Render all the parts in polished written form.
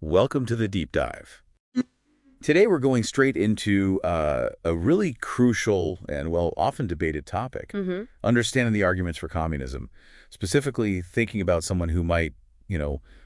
Welcome to the deep dive. Today we're going straight into a really crucial and, well, often debated topic, understanding the arguments for communism, specifically thinking about someone who might,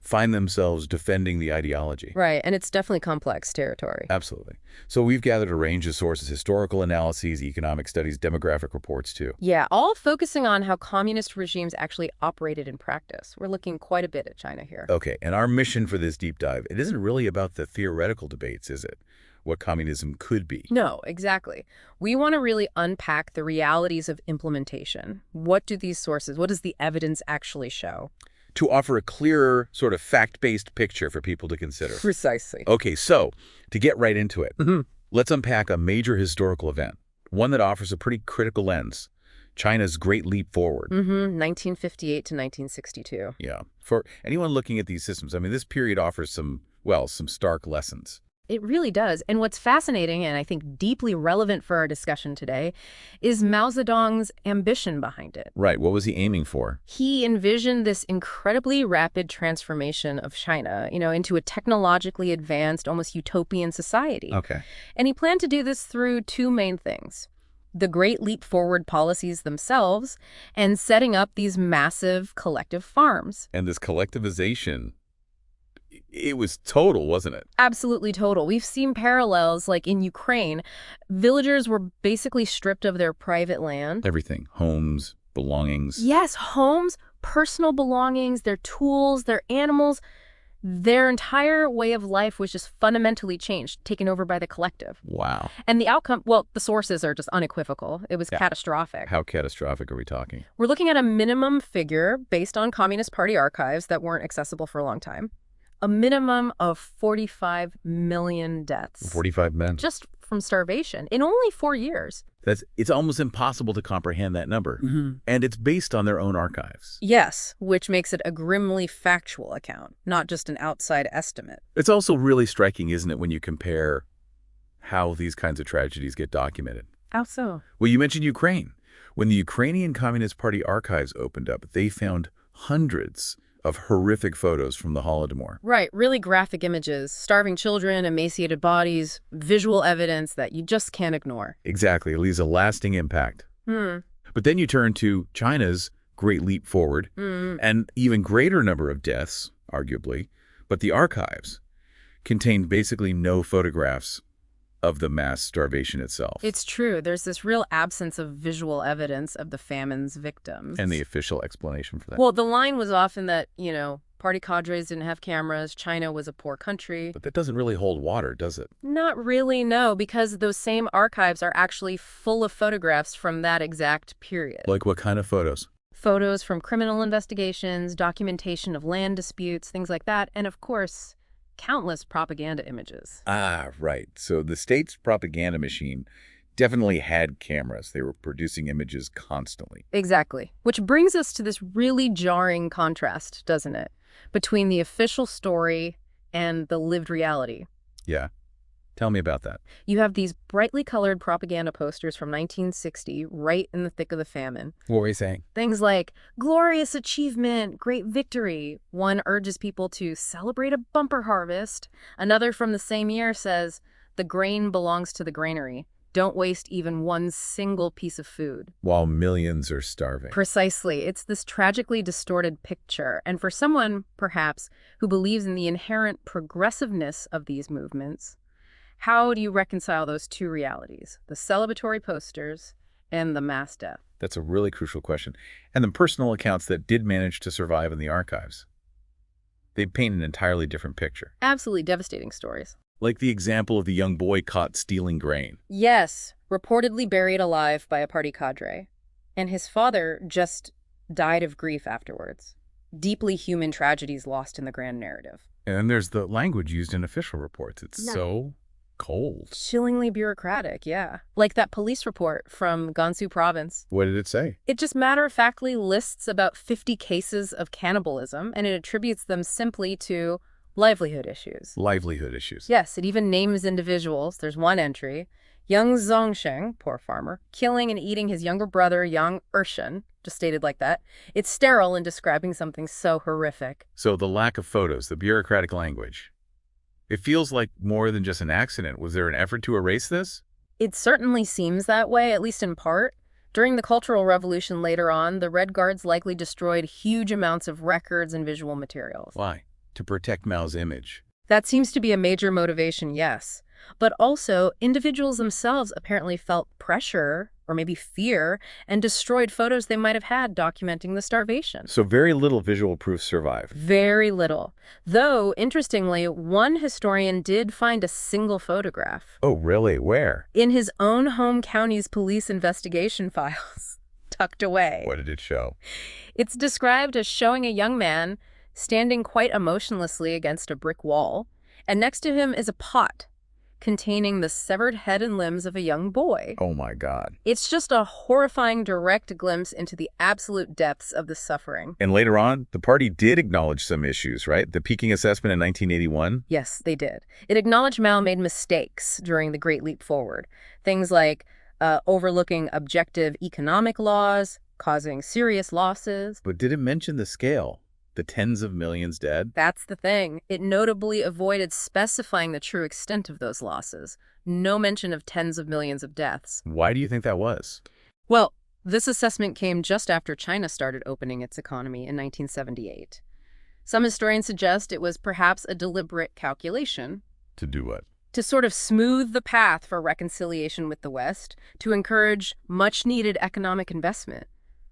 find themselves defending the ideology. Right, and it's definitely complex territory. Absolutely. So we've gathered a range of sources, historical analyses, economic studies, demographic reports, too. Yeah, all focusing on how communist regimes actually operated in practice. We're looking quite a bit at China here. Okay, and our mission for this deep dive, it isn't really about the theoretical debates, is it? What communism could be. No, exactly. We want to really unpack the realities of implementation. What do these sources, what does the evidence actually show? To offer a clearer, sort of fact-based picture for people to consider. Precisely. Okay, so to get right into it, let's unpack a major historical event, one that offers a pretty critical lens, China's Great Leap Forward. 1958 to 1962. Yeah. For anyone looking at these systems, I mean, this period offers some stark lessons. It really does. And what's fascinating, and I think deeply relevant for our discussion today, is Mao Zedong's ambition behind it. Right. What was he aiming for? He envisioned this incredibly rapid transformation of China, into a technologically advanced, almost utopian society. Okay. And he planned to do this through two main things: the Great Leap Forward policies themselves and setting up these massive collective farms. And this collectivization, it was total, wasn't it? Absolutely total. We've seen parallels like in Ukraine. Villagers were basically stripped of their private land. Everything. Homes, belongings. Yes, homes, personal belongings, their tools, their animals. Their entire way of life was just fundamentally changed, taken over by the collective. Wow. And the outcome, well, the sources are just unequivocal. It was catastrophic. How catastrophic are we talking? We're looking at a minimum figure based on Communist Party archives that weren't accessible for a long time. A minimum of 45 million deaths. 45 men. Just from starvation in only 4 years. It's almost impossible to comprehend that number. And it's based on their own archives. Yes, which makes it a grimly factual account, not just an outside estimate. It's also really striking, isn't it, when you compare how these kinds of tragedies get documented. How so? Well, you mentioned Ukraine. When the Ukrainian Communist Party archives opened up, they found hundreds of horrific photos from the Holodomor. Right, really graphic images, starving children, emaciated bodies, visual evidence that you just can't ignore. Exactly. It leaves a lasting impact. But then you turn to China's Great Leap Forward, an even greater number of deaths, arguably, but the archives contained basically no photographs of the mass starvation itself. It's true. There's this real absence of visual evidence of the famine's victims. And the official explanation for that. Well, the line was often that, party cadres didn't have cameras, China was a poor country. But that doesn't really hold water, does it? Not really, no, because those same archives are actually full of photographs from that exact period. Like what kind of photos? Photos from criminal investigations, documentation of land disputes, things like that, and of course, countless propaganda images. Ah, right. So the state's propaganda machine definitely had cameras. They were producing images constantly. Exactly. Which brings us to this really jarring contrast, doesn't it, between the official story and the lived reality. Yeah. Tell me about that. You have these brightly colored propaganda posters from 1960, right in the thick of the famine. What were you saying? Things like, glorious achievement, great victory. One urges people to celebrate a bumper harvest. Another from the same year says, the grain belongs to the granary. Don't waste even one single piece of food. While millions are starving. Precisely. It's this tragically distorted picture. And for someone, perhaps, who believes in the inherent progressiveness of these movements, how do you reconcile those two realities, the celebratory posters and the mass death? That's a really crucial question. And the personal accounts that did manage to survive in the archives, they paint an entirely different picture. Absolutely devastating stories. Like the example of the young boy caught stealing grain. Yes, reportedly buried alive by a party cadre. And his father just died of grief afterwards. Deeply human tragedies lost in the grand narrative. And then there's the language used in official reports. It's so cold. Chillingly bureaucratic, yeah. Like that police report from Gansu province. What did it say? It just matter-of-factly lists about 50 cases of cannibalism, and it attributes them simply to livelihood issues. Livelihood issues. Yes, it even names individuals. There's one entry. Young Zongsheng, poor farmer, killing and eating his younger brother, Yang Ershen, just stated like that. It's sterile in describing something so horrific. So the lack of photos, the bureaucratic language, It feels like more than just an accident. Was there an effort to erase this? It certainly seems that way, at least in part. During the Cultural Revolution later on, the Red Guards likely destroyed huge amounts of records and visual materials. Why? To protect Mao's image. That seems to be a major motivation, yes. But also, individuals themselves apparently felt pressure, or maybe fear, and destroyed photos they might have had documenting the starvation. So very little visual proof survived. Very little. Though, interestingly, one historian did find a single photograph Oh, really? Where? in his own home county's police investigation files, tucked away. What did it show? It's described as showing a young man standing quite emotionlessly against a brick wall, and next to him is a pot containing the severed head and limbs of a young boy. Oh, my God. It's just a horrifying direct glimpse into the absolute depths of the suffering. And later on, the party did acknowledge some issues, right? The Peking assessment in 1981? Yes, they did. It acknowledged Mao made mistakes during the Great Leap Forward. Things like overlooking objective economic laws, causing serious losses. But did it mention the scale? The tens of millions dead? That's the thing. It notably avoided specifying the true extent of those losses. No mention of tens of millions of deaths. Why do you think that was? Well, this assessment came just after China started opening its economy in 1978. Some historians suggest it was perhaps a deliberate calculation To do what? to sort of smooth the path for reconciliation with the West, to encourage much-needed economic investment.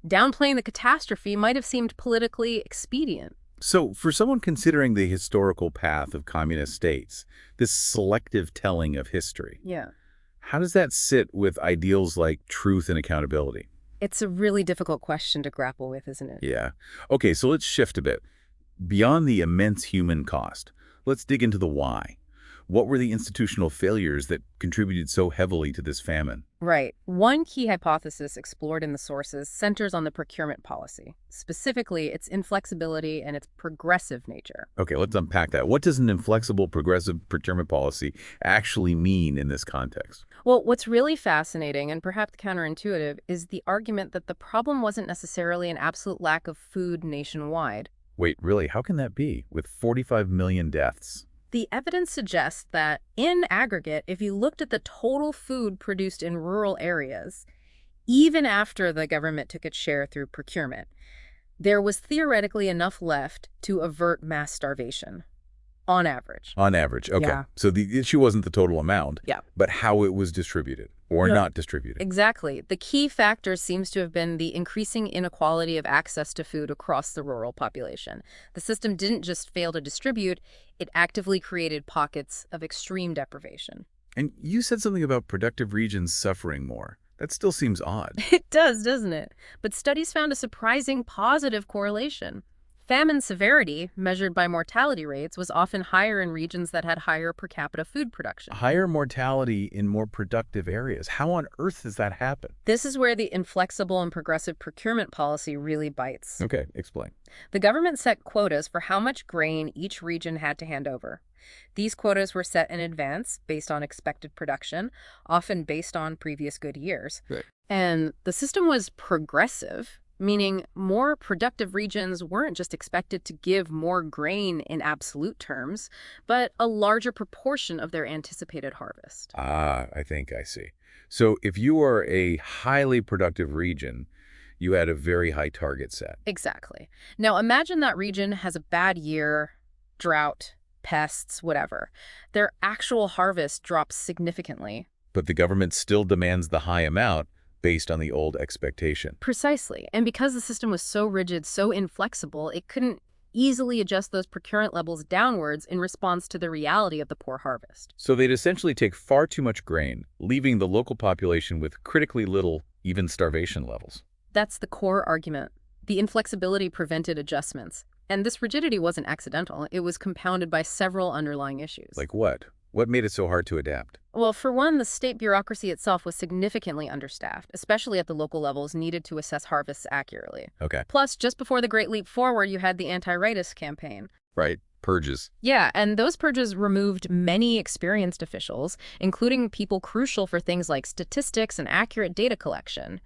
Downplaying the catastrophe might have seemed politically expedient. So, for someone considering the historical path of communist states, this selective telling of history, Yeah. how does that sit with ideals like truth and accountability? It's a really difficult question to grapple with, isn't it? Yeah. Okay, so let's shift a bit. Beyond the immense human cost, let's dig into the why. What were the institutional failures that contributed so heavily to this famine? Right. One key hypothesis explored in the sources centers on the procurement policy, specifically its inflexibility and its progressive nature. Okay, let's unpack that. What does an inflexible progressive procurement policy actually mean in this context? Well, what's really fascinating and perhaps counterintuitive is the argument that the problem wasn't necessarily an absolute lack of food nationwide. Wait, really? How can that be with 45 million deaths? The evidence suggests that, in aggregate, if you looked at the total food produced in rural areas, even after the government took its share through procurement, there was theoretically enough left to avert mass starvation, on average. On average, okay. Yeah. So the issue wasn't the total amount, Yeah. but how it was distributed or No. not distributed. Exactly. The key factor seems to have been the increasing inequality of access to food across the rural population. The system didn't just fail to distribute, it actively created pockets of extreme deprivation. And you said something about productive regions suffering more. That still seems odd. It does, doesn't it? But studies found a surprising positive correlation. Famine severity, measured by mortality rates, was often higher in regions that had higher per capita food production. Higher mortality in more productive areas. How on earth does that happen? This is where the inflexible and progressive procurement policy really bites. Okay, explain. The government set quotas for how much grain each region had to hand over. These quotas were set in advance based on expected production, often based on previous good years. Right. And the system was progressive, meaning more productive regions weren't just expected to give more grain in absolute terms, but a larger proportion of their anticipated harvest. Ah, I think I see. So if you are a highly productive region, you had a very high target set. Exactly. Now imagine that region has a bad year, drought, pests, whatever. Their actual harvest drops significantly. But the government still demands the high amount based on the old expectation. Precisely. And because the system was so rigid, so inflexible, it couldn't easily adjust those procurement levels downwards in response to the reality of the poor harvest. So they'd essentially take far too much grain, leaving the local population with critically little, even starvation levels. That's the core argument. The inflexibility prevented adjustments. And this rigidity wasn't accidental. It was compounded by several underlying issues. Like what? What made it so hard to adapt? Well, for one, the state bureaucracy itself was significantly understaffed, especially at the local levels needed to assess harvests accurately. Okay. Plus, just before the Great Leap Forward, you had the anti-rightist campaign. Right. Purges. Yeah, and those purges removed many experienced officials, including people crucial for things like statistics and accurate data collection.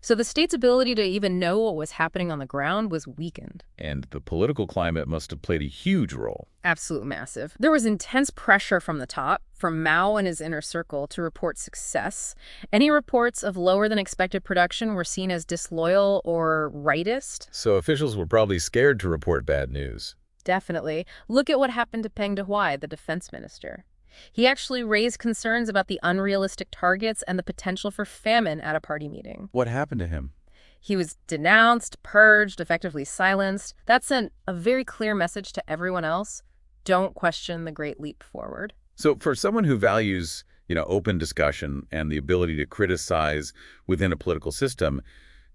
So the state's ability to even know what was happening on the ground was weakened. And the political climate must have played a huge role. Absolutely massive. There was intense pressure from the top, from Mao and his inner circle, to report success. Any reports of lower than expected production were seen as disloyal or rightist. So officials were probably scared to report bad news. Definitely. Look at what happened to Peng Dehuai, the defense minister. He actually raised concerns about the unrealistic targets and the potential for famine at a party meeting. What happened to him? He was denounced, purged, effectively silenced. That sent a very clear message to everyone else. Don't question the great leap forward. So for someone who values, open discussion and the ability to criticize within a political system,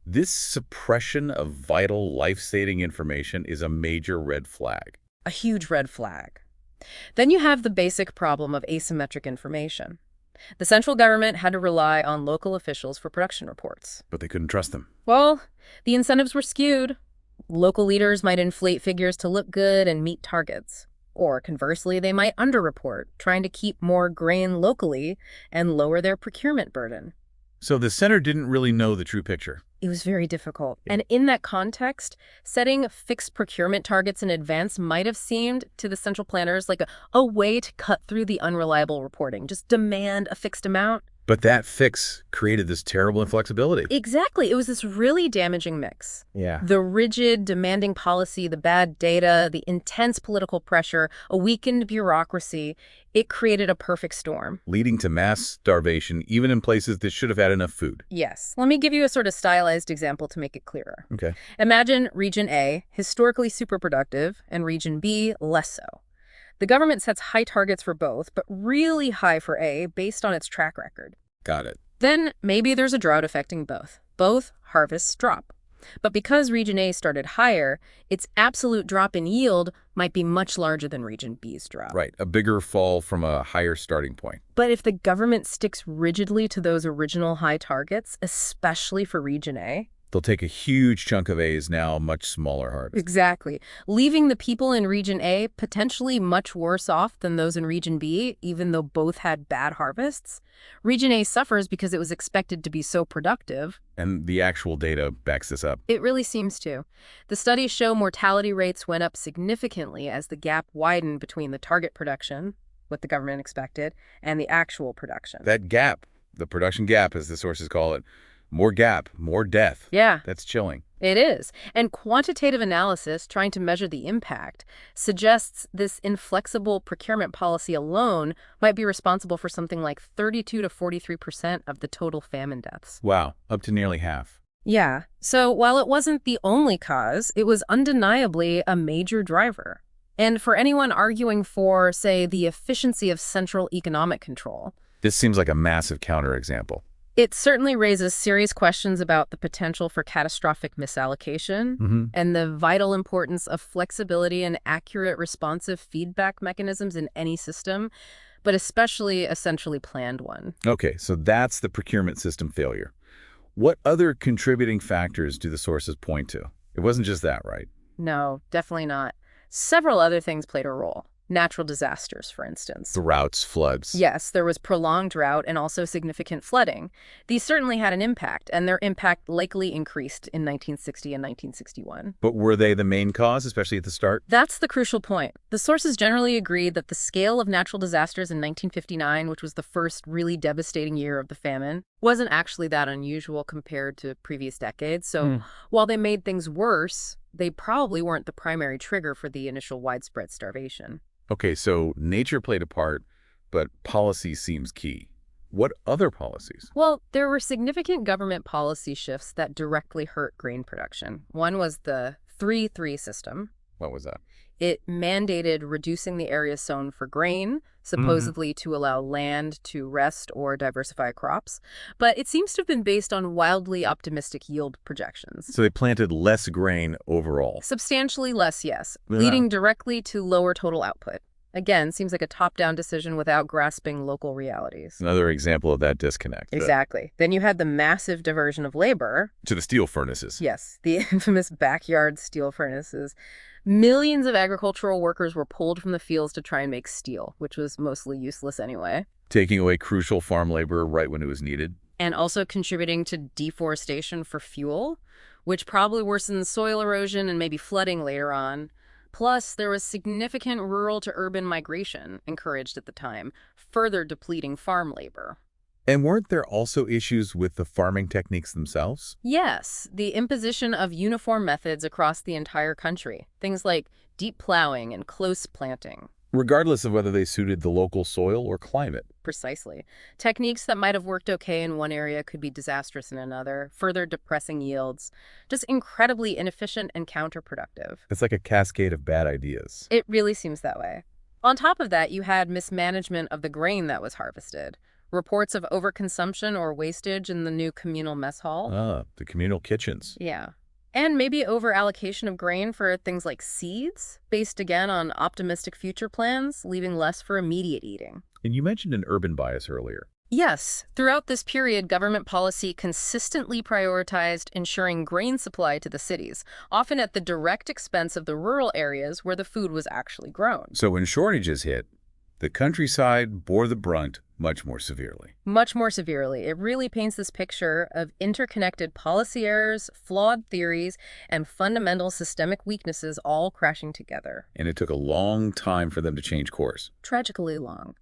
this suppression of vital, life-saving information is a major red flag. A huge red flag. Then you have the basic problem of asymmetric information. The central government had to rely on local officials for production reports. But they couldn't trust them. Well, the incentives were skewed. Local leaders might inflate figures to look good and meet targets. Or conversely, they might underreport, trying to keep more grain locally and lower their procurement burden. So the center didn't really know the true picture. It was very difficult. And in that context, setting fixed procurement targets in advance might have seemed to the central planners like a way to cut through the unreliable reporting. Just demand a fixed amount. But that fix created this terrible inflexibility. Exactly. It was this really damaging mix. Yeah. The rigid, demanding policy, the bad data, the intense political pressure, a weakened bureaucracy, it created a perfect storm. Leading to mass starvation, even in places that should have had enough food. Yes. Let me give you a sort of stylized example to make it clearer. Okay. Imagine Region A, historically super productive, and Region B, less so. The government sets high targets for both, but really high for A based on its track record. Got it. Then maybe there's a drought affecting both. Both harvests drop. But because Region A started higher, its absolute drop in yield might be much larger than Region B's drop. Right, a bigger fall from a higher starting point. But if the government sticks rigidly to those original high targets, especially for Region A, they'll take a huge chunk of A's now much smaller harvest. exactly, leaving the people in Region A potentially much worse off than those in Region B, even though both had bad harvests. Region A suffers because it was expected to be so productive. And the actual data backs this up. It really seems to. The studies show mortality rates went up significantly as the gap widened between the target production, what the government expected, and the actual production. That gap, the production gap as the sources call it, more gap, more death. Yeah. That's chilling. It is. And quantitative analysis, trying to measure the impact, suggests this inflexible procurement policy alone might be responsible for something like 32 to 43% of the total famine deaths. Wow, up to nearly half. Yeah. So while it wasn't the only cause, it was undeniably a major driver. And for anyone arguing for, say, the efficiency of central economic control, This seems like a massive counterexample. it certainly raises serious questions about the potential for catastrophic misallocation and the vital importance of flexibility and accurate responsive feedback mechanisms in any system, but especially a centrally planned one. Okay, so that's the procurement system failure. What other contributing factors do the sources point to? It wasn't just that, right? No, definitely not. Several other things played a role. Natural disasters, for instance. Droughts, floods. Yes, there was prolonged drought and also significant flooding. These certainly had an impact, and their impact likely increased in 1960 and 1961. But were they the main cause, especially at the start? That's the crucial point. The sources generally agreed that the scale of natural disasters in 1959, which was the first really devastating year of the famine, wasn't actually that unusual compared to previous decades. So while they made things worse, they probably weren't the primary trigger for the initial widespread starvation. Okay, so nature played a part, but policy seems key. What other policies? Well, there were significant government policy shifts that directly hurt grain production. One was the 3-3 system. What was that? It mandated reducing the area sown for grain, supposedly to allow land to rest or diversify crops. But it seems to have been based on wildly optimistic yield projections. So they planted less grain overall. Substantially less, yes, Yeah. leading directly to lower total output. Again, seems like a top-down decision without grasping local realities. Another example of that disconnect. Exactly. Then you had the massive diversion of labor. To the steel furnaces. Yes, the infamous backyard steel furnaces. Millions of agricultural workers were pulled from the fields to try and make steel, which was mostly useless anyway, Taking away crucial farm labor right when it was needed. and also contributing to deforestation for fuel, which probably worsened soil erosion and maybe flooding later on. Plus, there was significant rural to urban migration encouraged at the time, further depleting farm labor. And weren't there also issues with the farming techniques themselves? Yes, the imposition of uniform methods across the entire country, things like deep plowing and close planting. Regardless of whether they suited the local soil or climate. Precisely. Techniques that might have worked okay in one area could be disastrous in another, further depressing yields. Just incredibly inefficient and counterproductive. It's like a cascade of bad ideas. It really seems that way. On top of that, you had mismanagement of the grain that was harvested. Reports of overconsumption or wastage in the new communal mess hall. The communal kitchens. Yeah. And maybe over-allocation of grain for things like seeds, based again on optimistic future plans, leaving less for immediate eating. And you mentioned an urban bias earlier. Yes, throughout this period, government policy consistently prioritized ensuring grain supply to the cities, often at the direct expense of the rural areas where the food was actually grown. So when shortages hit, the countryside bore the brunt much more severely. Much more severely. It really paints this picture of interconnected policy errors, flawed theories, and fundamental systemic weaknesses all crashing together. And it took a long time for them to change course. Tragically long.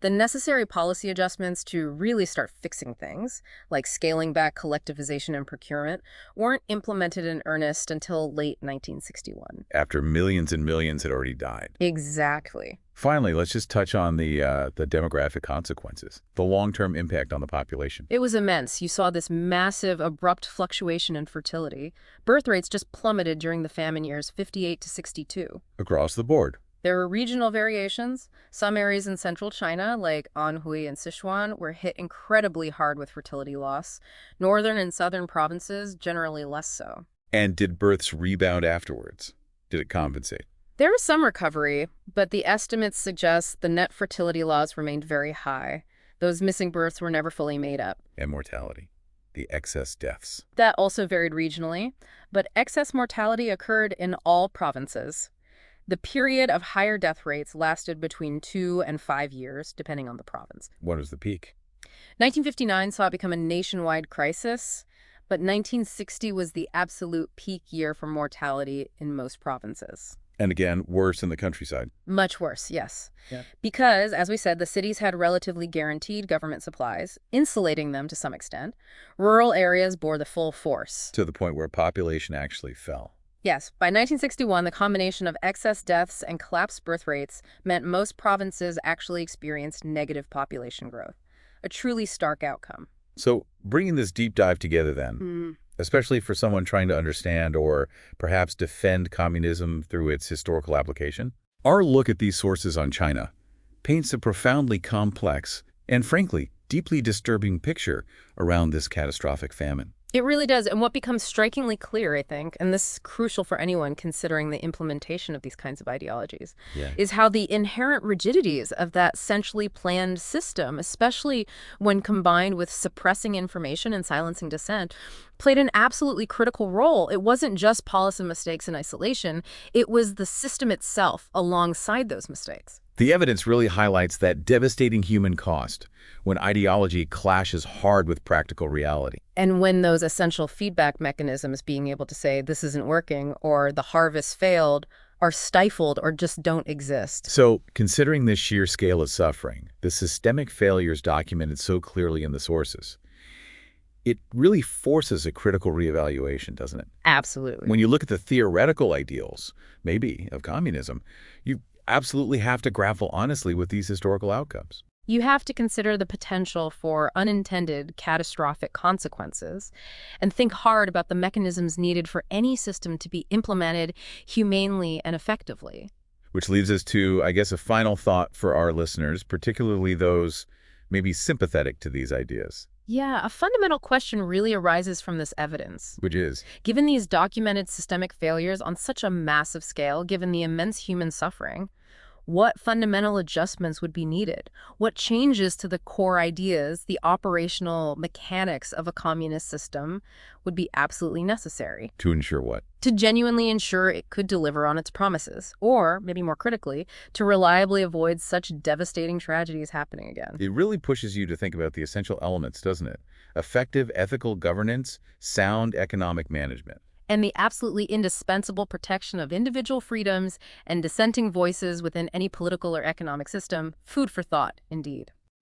The necessary policy adjustments to really start fixing things, like scaling back collectivization and procurement, weren't implemented in earnest until late 1961. After millions and millions had already died. Exactly. Finally, let's just touch on the demographic consequences, the long-term impact on the population. It was immense. You saw this massive, abrupt fluctuation in fertility. Birth rates just plummeted during the famine years 58 to 62. Across the board. There were regional variations. Some areas in central China, like Anhui and Sichuan, were hit incredibly hard with fertility loss. Northern and southern provinces, generally less so. And did births rebound afterwards? Did it compensate? There was some recovery, but the estimates suggest the net fertility loss remained very high. Those missing births were never fully made up. And mortality. The excess deaths. That also varied regionally, but excess mortality occurred in all provinces. The period of higher death rates lasted between 2 and 5 years, depending on the province. What was the peak? 1959 saw it become a nationwide crisis, but 1960 was the absolute peak year for mortality in most provinces. And again, worse in the countryside. Much worse, yes. Yeah. Because, as we said, the cities had relatively guaranteed government supplies, insulating them to some extent. Rural areas bore the full force. To the point where population actually fell. Yes, by 1961, the combination of excess deaths and collapsed birth rates meant most provinces actually experienced negative population growth. A truly stark outcome. So, bringing this deep dive together then, especially for someone trying to understand or perhaps defend communism through its historical application, our look at these sources on China paints a profoundly complex and, frankly, deeply disturbing picture around this catastrophic famine. It really does. And what becomes strikingly clear, I think, and this is crucial for anyone considering the implementation of these kinds of ideologies, is how the inherent rigidities of that centrally planned system, especially when combined with suppressing information and silencing dissent, played an absolutely critical role. It wasn't just policy mistakes in isolation. It was the system itself alongside those mistakes. The evidence really highlights that devastating human cost when ideology clashes hard with practical reality. And when those essential feedback mechanisms, being able to say this isn't working or the harvest failed, are stifled or just don't exist. So, considering this sheer scale of suffering, the systemic failures documented so clearly in the sources, it really forces a critical reevaluation, doesn't it? Absolutely. When you look at the theoretical ideals, maybe, of communism, you absolutely have to grapple honestly with these historical outcomes. You have to consider the potential for unintended catastrophic consequences and think hard about the mechanisms needed for any system to be implemented humanely and effectively. Which leads us to, I guess, a final thought for our listeners, particularly those maybe sympathetic to these ideas. Yeah, a fundamental question really arises from this evidence. Which is? Given these documented systemic failures on such a massive scale, given the immense human suffering, What fundamental adjustments would be needed? What changes to the core ideas, the operational mechanics of a communist system would be absolutely necessary To ensure what? to genuinely ensure it could deliver on its promises, or, maybe more critically, to reliably avoid such devastating tragedies happening again? It really pushes you to think about the essential elements, doesn't it? Effective ethical governance, sound economic management. And the absolutely indispensable protection of individual freedoms and dissenting voices within any political or economic system. Food for thought, indeed.